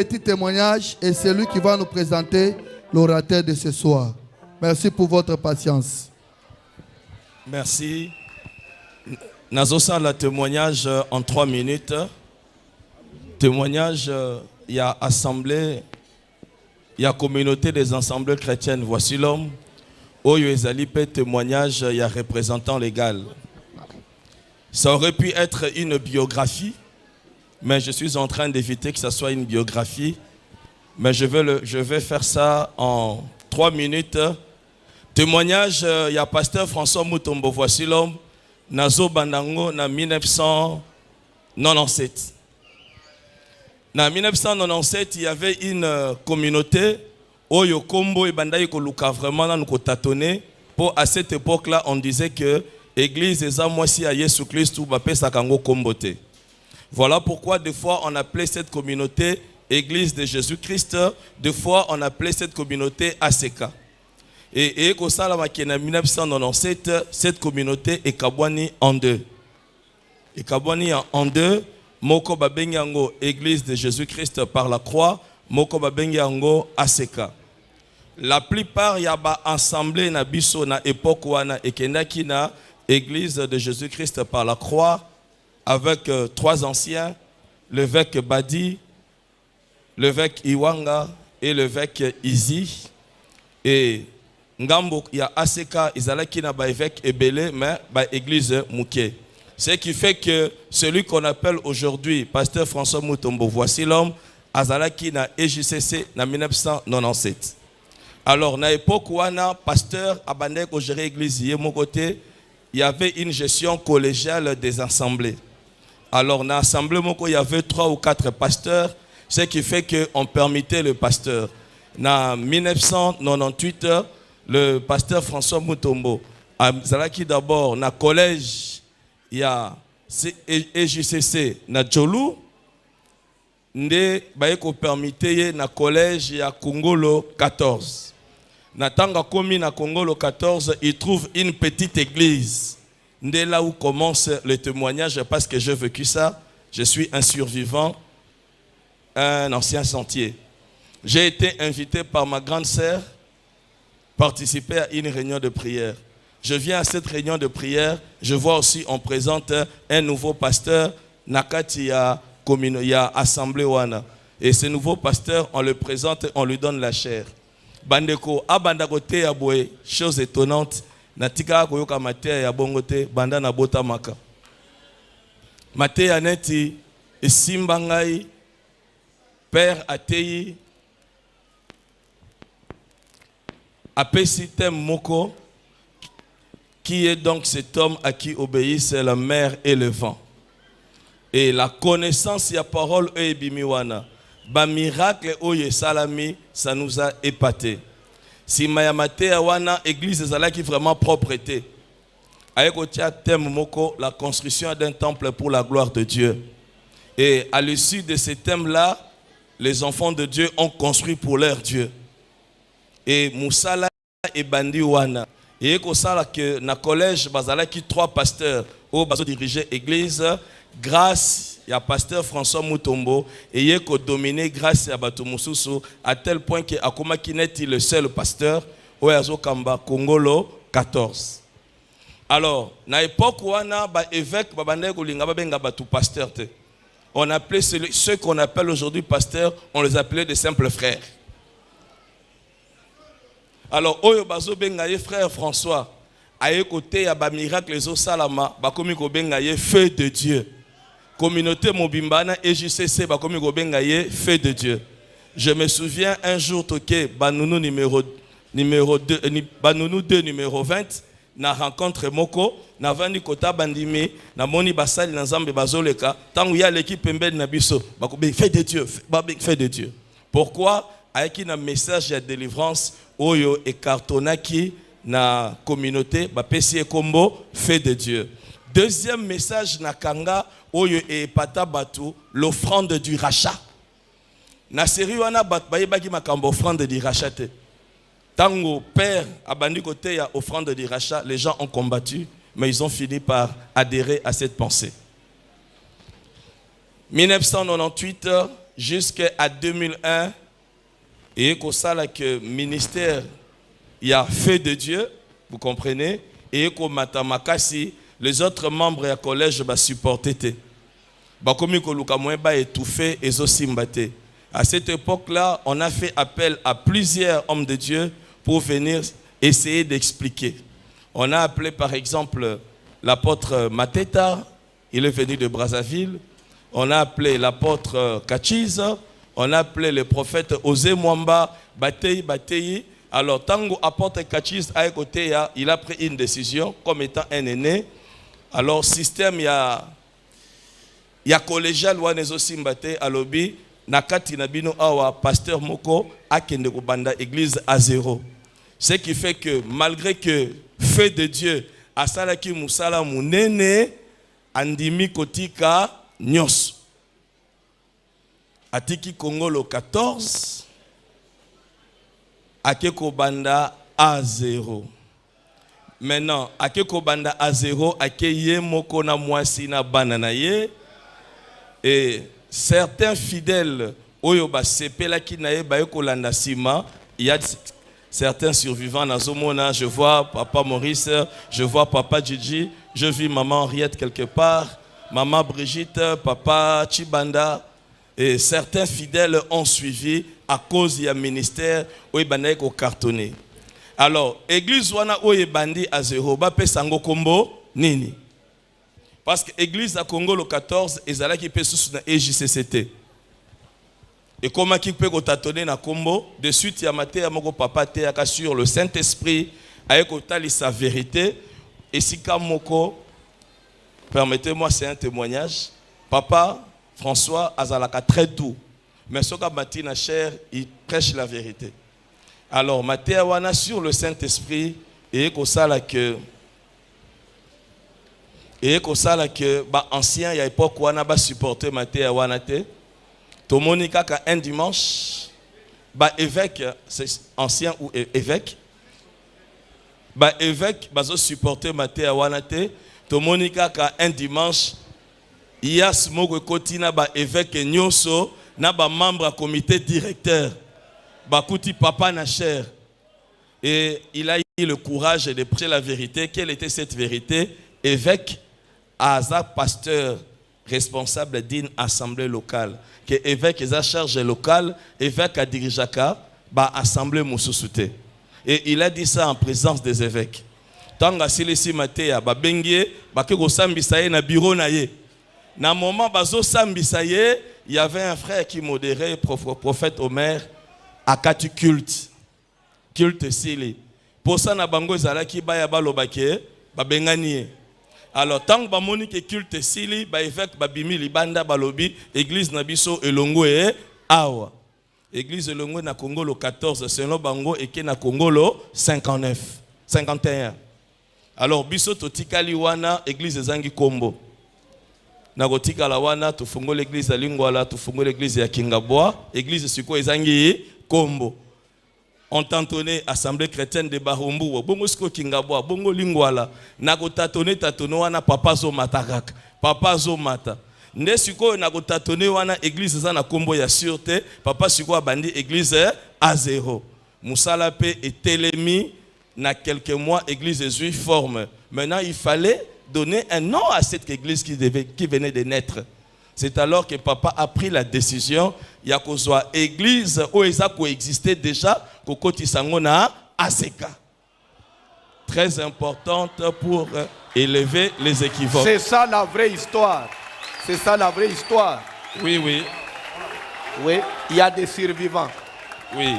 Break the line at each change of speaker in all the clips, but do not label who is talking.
Petit témoignage et c'est lui qui va nous présenter l'orateur de ce soir. Merci pour votre patience.
Merci. Nazosa le témoignage en 3 minutes. Témoignage, il y a assemblée, il y a communauté des assemblées chrétiennes. Voici l'homme. Oyo ezalipe témoignage, il y a représentant légal. Ça aurait pu être une biographie, mais je suis en train d'éviter que ça soit une biographie. Mais je vais faire ça en 3 minutes. Témoignage, il y a pasteur François Mutombo. Voici l'homme. Nazo Bandango, na 1997. En 1997, il y avait une communauté. Oyo Kombo et Bandaï Koluka vraiment nous tâtonner. Pour à cette époque-là, on disait que l'église est à moitié à Jésus Christ ou Bapé Sakango Kombote. Voilà pourquoi des fois on appelait cette communauté Église de Jésus-Christ, des fois on appelait cette communauté ACK. Et en 1997, cette communauté est kabwani en deux. Et kabwani en deux, Moko Babenyango Église de Jésus-Christ par la croix, Moko Babenyango ACK. La plupart y a ba assemblée na biso na époque wana ekendaki na Église de Jésus-Christ par la croix avec 3 anciens, l'évêque Badi, l'évêque Iwanga et l'évêque Izi. Et Ngambo, il y a ACK, Izalaki na ba évêque Ebele, mais ba église Mouké. Ce qui fait que celui qu'on appelle aujourd'hui pasteur François Mutombo, voici l'homme, Azalaki na EJCC na 1997. Alors, na époque où un pasteur abandonné au gérer l'église, mon côté, il y avait une gestion collégiale des assemblées. Alors, dans l'assemblée, il y avait 3 ou 4 pasteurs, ce qui fait qu'on permettait le pasteur. En 1998, le pasteur François Mutombo, Zalaki d'abord, dans le collège, il y a EJCC, na Djolou, nde baeko permettait na collège, il y a Kongolo 14. Natanga komi na Kongolo 14, il trouve une petite église. Dès là où commence le témoignage, parce que j'ai vécu ça, je suis un survivant, un ancien sentier. J'ai été invité par ma grande sœur participer à une réunion de prière. Je viens à cette réunion de prière, je vois aussi, on présente un nouveau pasteur, Nakati ya assemblée wana. Et ce nouveau pasteur, on le présente, on lui donne la chair. Bandeko, abandakote ya boye, chose étonnante. Natika koyoka matea ya bongote banda na bota maka. Matea neti esimbangai père atei apesi tem moko qui est donc cet homme à qui obéissent la mer et le vent. Et la connaissance ya parole e bimiwana ba miracle oye salami ça nous a épaté. Si Mayamate wana église ezalaki vraiment propreté. Ayekotia thème moko la construction d'un temple pour la gloire de Dieu. Et à l'issue de ce thème-là, les enfants de Dieu ont construit pour leur Dieu. Et Moussala et Bandi wana. Et ekosala que na collège bazalaki 3 pasteurs au bazo diriger église grâce il y a pasteur François Mutombo et il a dominé grâce à Bato Moussousou à tel point que Akoma Kinet est le seul pasteur au Kamba Kongolo 14. Alors, na époque où on a évêque pasteur, on appelait ceux qu'on appelle aujourd'hui pasteurs, on les appelait des simples frères. Alors, Oyo Bazo Bengaye frère François, à côté ya ba miracle les salama, ba komi ko bengaye feu de Dieu. Communauté Mobimbana et JCC bakomi ko bengaye feu de Dieu. Je me souviens un jour toqué Banounou numéro 2 Banounou 2 numéro 20 na rencontre moko na vandi kota bandimi na moni basali na Nzambe bazoleka tangu ya l'équipe pembeni na biso bakobe feu de Dieu feu de Dieu. Pourquoi avec un message de délivrance oyo et cartonaki na communauté bapesi kombo feu de Dieu. Deuxième message na kanga oyo e pata batu l'offrande du rachat. Na série wana bat bayebaki makambo offrande du rachat te. Tango père abandi côté ya offrande du rachat, les gens ont combattu mais ils ont fini par adhérer à cette pensée. 1998, jusqu'à 2001, et que ça là que ministère, il y a fait de Dieu, vous comprenez, et que Matamakasi, les autres membres du collège va supporter. Comme il va étouffer et simbaté. À cette époque-là, on a fait appel à plusieurs hommes de Dieu pour venir essayer d'expliquer. On a appelé par exemple l'apôtre Mateta, il est venu de Brazzaville. On a appelé l'apôtre Kachiz. On a appelé le prophète Osé Mwamba, Batei. Alors, Tango apôtre Kachiz à côté, il a pris une décision comme étant un aîné. Alors, système, il y a collégial Wanezo Simbate à lobby. Nakati Nabino Awa, pasteur Moko, a Kendeko Banda, église à zéro. Ce qui fait que malgré que feu de Dieu, Asalaki Moussala Mounene, Andimi Kotika Nyos. Atiki Kongolo 14, Akeko Banda à 0. Maintenant, Akeko Banda à 0, Akeye Moko na Mwasi na Bananaye. Et certains fidèles, Oyoba Sepela Kinaye Bayoko Landasima, il y a certains survivants dans Zomona. Je vois papa Maurice, je vois papa Gigi, je vis maman Henriette quelque part, maman Brigitte, papa Chibanda. Et certains fidèles ont suivi à cause du ministère où ils ont cartonné. Alors, l'église wana où bandi à zéro, bape sango kombo nini. Parce que l'église à Congo le 14, ils allaient qui peut sous na EJCCT. Et comment qui peut tâtonner na kombo, de suite yamate yamoko papa te yaka sur le Saint-Esprit avec otali sa vérité. Et si kamoko, permettez-moi, c'est un témoignage. Papa François Azalaka très doux. Mais ce qu'a na cher, il prêche la vérité. Alors, Matthieu wana sur le Saint-Esprit, et que ça là que ancien, il y a époque wana ba supporter Matthieu wana te. Tomonika ka un dimanche, évêque, c'est ancien ou évêque. Évêque bazo supporter Matthieu wana te. Tomonika ka un dimanche. Il y a ce mot que na ba évêque nyoso na ba membre à comité directeur ba kuti papa na cher et il a eu le courage de prêcher la vérité. Quelle était cette vérité? Évêque Aza pasteur responsable d'une assemblée locale que évêque est à charge locale évêque a dirijaka ba assemblée mususute et il a dit ça en présence des évêques. Tanga silisi matea ba bengie ba ke ko sambisa ye na bureau na ye. Dans le moment où il y avait un frère qui modérait, prophète Omer, à Katu culte Sili. Pour ça, na bango zalaki ba ya balobake, ba benganie. Alors, tant que Monique culte Sili, ba évêque babimi libanda balobi, église nabiso elongo e awa. Église elongo na Congo le 14, selon bango et qui na Congo le 51. Alors, biso totikali wana église zangi kombo. Nagotika la wana tufungo l'église ya Lingwala, tufungo l'église ya Kingabwa, église siko ezangi kombo. On tantonné assemblée chrétienne de Barumbu, bongo siko Kingabwa, bongo Lingwala, nagotatone tatono wana papa zo matakaka, papa zo mata. Nde siko nagotatone wana église za na kombo ya sûreté, papa siko abandi église à zéro. Musala pe et Télémi na quelques mois église juive forme. Maintenant il fallait donner un nom à cette église qui venait de naître. C'est alors que papa a pris la décision, il y a qu'on soit église où ils ont coexisté déjà, Kokoti Sangona ACK. Très importante pour élever les équivoques.
C'est ça la vraie histoire. C'est ça la vraie histoire.
Oui, oui.
Oui, il y a des survivants.
Oui.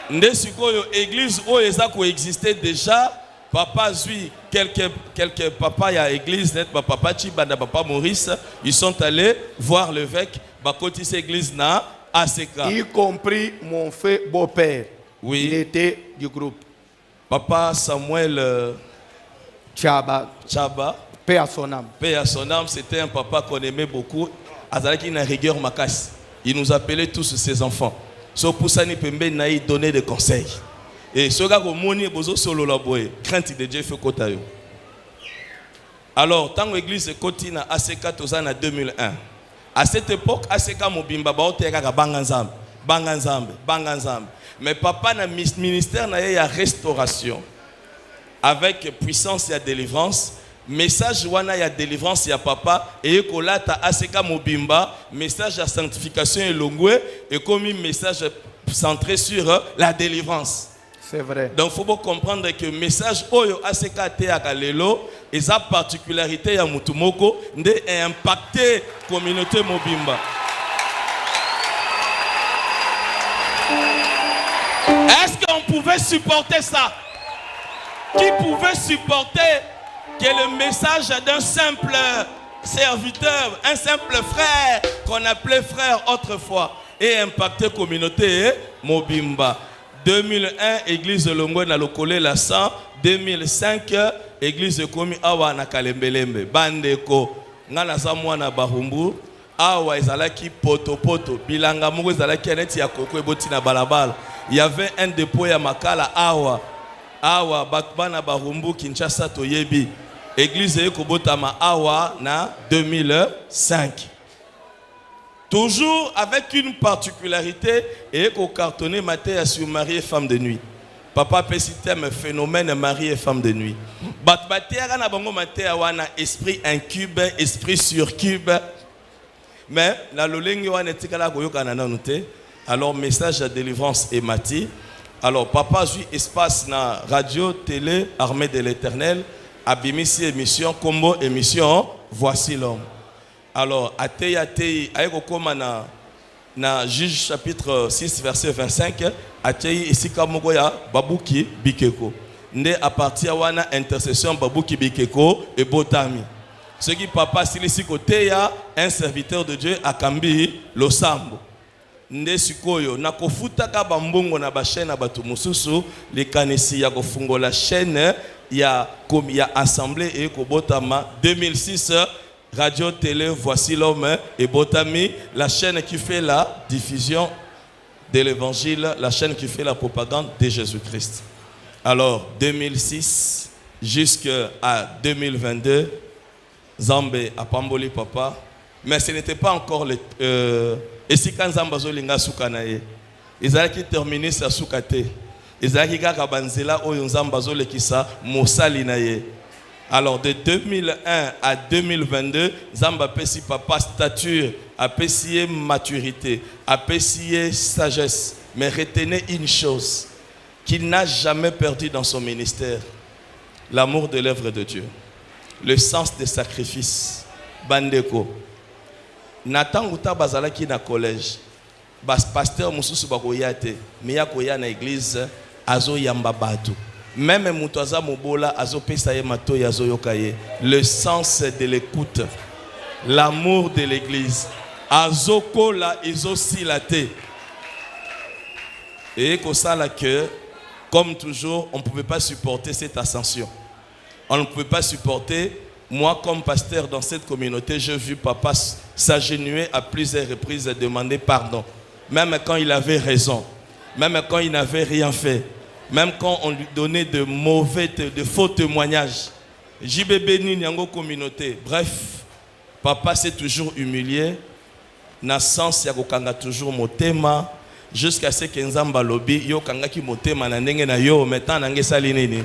Ndesikoyo église où ils ont coexisté déjà. Papa Zui, quelques papas à l'église, papa Chibanda, papa Maurice, ils sont allés voir l'évêque, bakoti cette église na ACK.
Y compris mon frère beau-père.
Oui.
Il était du groupe.
Papa Samuel
Chaba.
Paix à son âme, c'était un papa qu'on aimait beaucoup. Azalaki une rigueur makas. Il nous appelait tous ses enfants. So Poussani Pembe n'a donné des conseils. Et ce gars qui a besoin solo la boye, crainte de Dieu fait kotayo. Alors, tant que l'église continue à ACK en 2001, À cette époque, ACK Mobimba baoteka banganzambe, banganzambe, banganzambe. Mais papa na ministère na ya restauration avec puissance et délivrance. Message wana ya délivrance ya papa et kolata ACK Mobimba, message de sanctification et longwe et comme un message centré sur la délivrance.
C'est vrai.
Donc il faut comprendre que le message oyo ACK te akalelo et sa particularité ya mutumoko nde impacté communauté Mobimba. Est-ce qu'on pouvait supporter ça? Qui pouvait supporter que le message d'un simple serviteur, un simple frère qu'on appelait frère autrefois ait impacté la communauté Mobimba? 2001, église de Longwe na lokole la 100. 2005, église de Komi awa na Kalembelembe. Bandeko, ngana za mwana Bahumbu, awa ezalaki poto poto. Bilanga mungu ezalaki aneti ya koko eboti na balabala. Il y avait un dépôt ya makala awa. Awa bakbana Bahumbu Kinshasa toyebi. Église de Kobotama awa na 2005. Toujours avec une particularité et qu'au cartonné matin sur mari et femme de nuit. Papa peut citer un phénomène mari et femme de nuit. Batbatea na bango matin wana esprit incube, esprit sur cube. Mais la lolengi wana etikala koyoka na nanoute. Alors message de délivrance et mati. Alors papa joue espace na radio, télé, armée de l'Éternel, abimisi émission combo émission voici l'homme. Alors, Atei, na Juge chapitre 6, verset 25, Atei Isika Mogoya, Babouki Bikeko. Nde à partir wana intercession Babouki Bikeko et Botami. Ce qui papa Silisi Koteya, un serviteur de Dieu, Akambi, Losambo. Nde Sikoyo, Nakofuta Kabambongo na Bachena Batumususu, les Kanesi Yagofungo, la chaîne, ya assemblée et Kobotama 2006. Radio, télé, voici l'homme et Botami, la chaîne qui fait la diffusion de l'évangile, la chaîne qui fait la propagande de Jésus-Christ. Alors, 2006 jusqu'à 2022, Zambé a Pamboli Papa, mais ce n'était pas encore le... Et si quand Zambazo Linga Soukanaye, ils allaient terminer sa Soukate, ils allaient Kabanzela ou Zambazo Lekisa, Moussalinaye. Alors de 2001 à 2022, Zamba Pessi papa stature, a Pessi maturité, a Pessi sagesse. Mais retenez une chose qu'il n'a jamais perdu dans son ministère: l'amour de l'œuvre de Dieu, le sens des sacrifices. Bandeko. Nathan Uta Bazala qui na collège, bas pasteur Moussousou Bakoyate, Mia Koya na église, Azo Yamba Batu. Même Moutaza Mobola, Azopesaye Mato Yazoyokaye, le sens de l'écoute, l'amour de l'église, Azoko la Izosilate. Et comme ça, là, que, comme toujours, on ne pouvait pas supporter cette ascension. On ne pouvait pas supporter. Moi, comme pasteur dans cette communauté, j'ai vu papa s'agenouiller à plusieurs reprises et demander pardon. Même quand il avait raison, même quand il n'avait rien fait. Même quand on lui donnait de faux témoignages. JBB Nyango communauté. Bref, papa s'est toujours humilié. Naissance yakokanga toujours motema. Jusqu'à ce que Nzamba lobi yo kangaki motema na ndenge na yo metan nange salinini.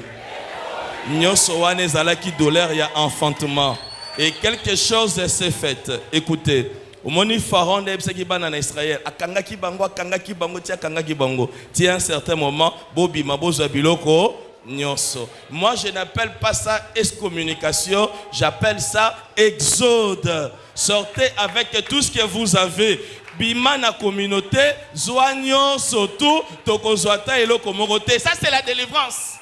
Nyoso wane zalaki douleur ya enfantement. Et quelque chose s'est fait. Écoutez. Omoni Pharaon d'Ebseki Banana Israël, akangaki bango, akangaki bango. Tiens, à un certain moment, Bobi Mabozo Biloko, Nyonso. Moi, je n'appelle pas ça excommunication, j'appelle ça exode. Sortez avec tout ce que vous avez. Bimana communauté, Zoanyo, Soto, Tokozwata et Lokomorote. Ça, c'est la délivrance.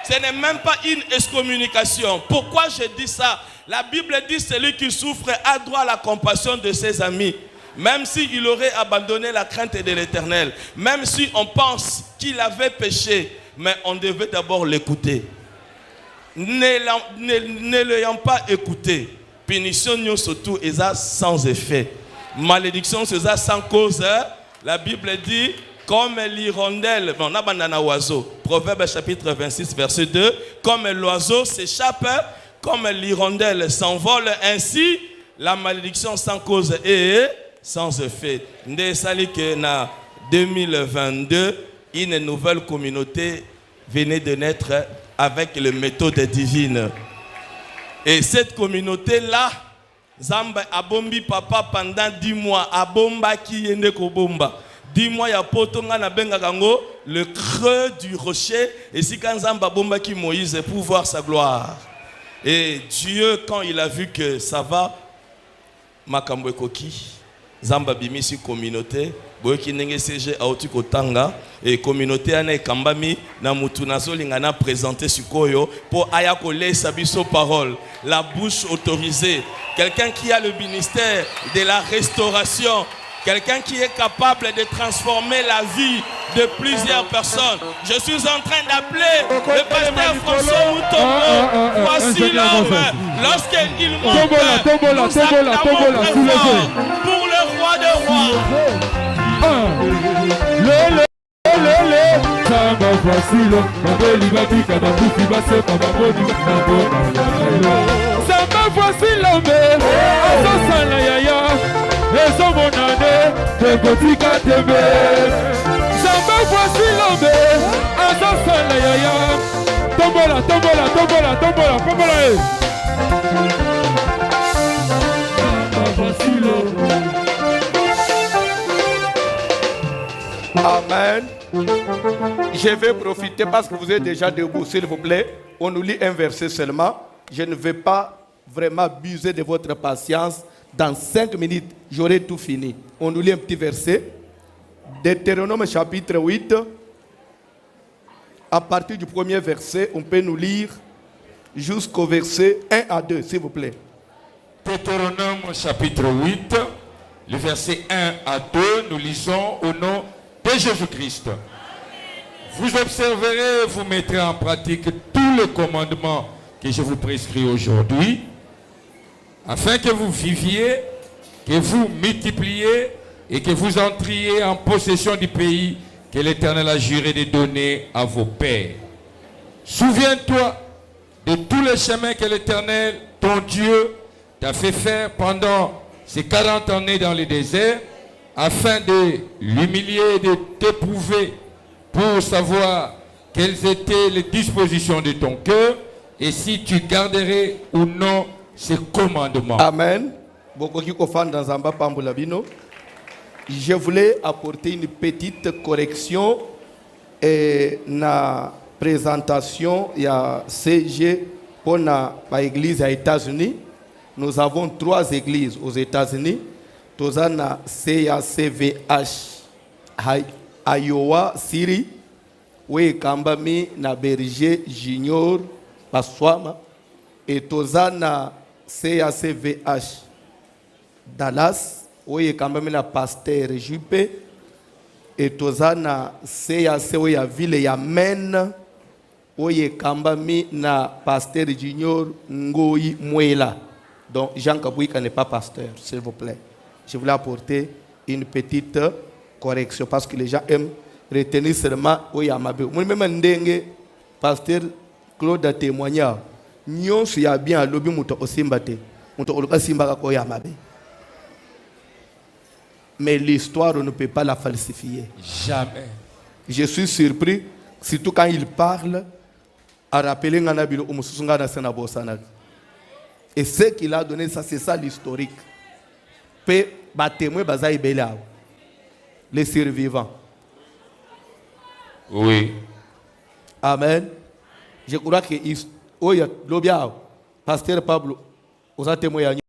Ce n'est même pas une excommunication. Pourquoi je dis ça? La Bible dit celui qui souffre a droit à la compassion de ses amis. Même s'il aurait abandonné la crainte de l'Éternel. Même si on pense qu'il avait péché. Mais on devait d'abord l'écouter. Ne l'ayant pas écouté. Punition surtout est sans effet. Malédiction c'est sans cause. La Bible dit comme l'hirondelle. On a banana oiseau. Proverbe chapitre 26 verset 2. Comme l'oiseau s'échappe. Comme l'hirondelle s'envole, ainsi la malédiction sans cause et sans effet. Nde sali que na 2022, une nouvelle communauté venait de naître avec les méthodes divines. Et cette communauté-là, Zamba abombi papa pendant 10 mois, abomba ki yende ko bomba. 10 mois ya potonga na benga kango, le creux du rocher, et si quand Zamba bomba ki Moïse pour voir sa gloire. Et Dieu, quand il a vu que ça va, makambo ekoki, Zamba bimisi communauté, boyeki ndenge CG auti kotanga, et communauté ana ekambami na mutu nazolinga na présenter sikoyo pour aya kolesa biso parole, la bouche autorisée, quelqu'un qui a le ministère de la restauration, quelqu'un qui est capable de transformer la vie de plusieurs personnes. Je suis en train d'appeler le pasteur François Moutombo. Voici l'homme. Lorsqu'il monte, nous acclamons très fort pour le roi des rois.
Voici l'homme. Et son monade de Gotika TV. Samba voici l'homme. Assassin la yaya. Tombola, tombola, tombola, tombola, tombola. Samba voici l'homme.
Amen. Je vais profiter parce que vous êtes déjà debout, s'il vous plaît. On nous lit un verset seulement. Je ne vais pas vraiment abuser de votre patience. Dans 5 minutes, j'aurai tout fini. On nous lit un petit verset. Deutéronome chapitre 8. À partir du premier verset, on peut nous lire jusqu'au verset 1 à 2, s'il vous plaît.
Deutéronome chapitre 8, le verset 1 à 2, nous lisons au nom de Jésus-Christ. Vous observerez, vous mettrez en pratique tous les commandements que je vous prescris aujourd'hui, afin que vous viviez, que vous multipliez et que vous entriez en possession du pays que l'Éternel a juré de donner à vos pères. Souviens-toi de tous les chemins que l'Éternel, ton Dieu, t'a fait faire pendant ces 40 années dans le désert, afin de l'humilier et de t'éprouver pour savoir quelles étaient les dispositions de ton cœur et si tu garderais ou non ces commandements.
Amen. Je voulais apporter une petite correction et la présentation il y a CG pour l'église aux États-Unis. Nous avons 3 églises aux États-Unis. Nous avons CACVH Iowa, Syrie, oui, Kambami, na Berger Junior, Paswama, et Tozana CACVH Dallas, oui, Kambami na Pasteur Juppé, et Tozana CAC, oui, à Ville Yamen, oui, Kambami na Pasteur Junior Ngoyi Mwela. Donc, Jean Kabouika n'est pas pasteur, s'il vous plaît. Je voulais apporter une petite correction parce que les gens aiment retenir seulement oui amabe. Moi même ndenge pasteur Claude a témoigné. Nyon si ya bien lobi muto osimbate. Muto oluka simba ko ya amabe. Mais l'histoire on ne peut pas la falsifier.
Jamais.
Je suis surpris surtout quand il parle à rappeler ngana bilo umususunga na sena bosana. Et ce qu'il a donné ça c'est ça l'historique. Pe ba témoin baza ibela. Les survivants.
Oui.
Amen. Je crois que pasteur Pablo, vous avez témoigné.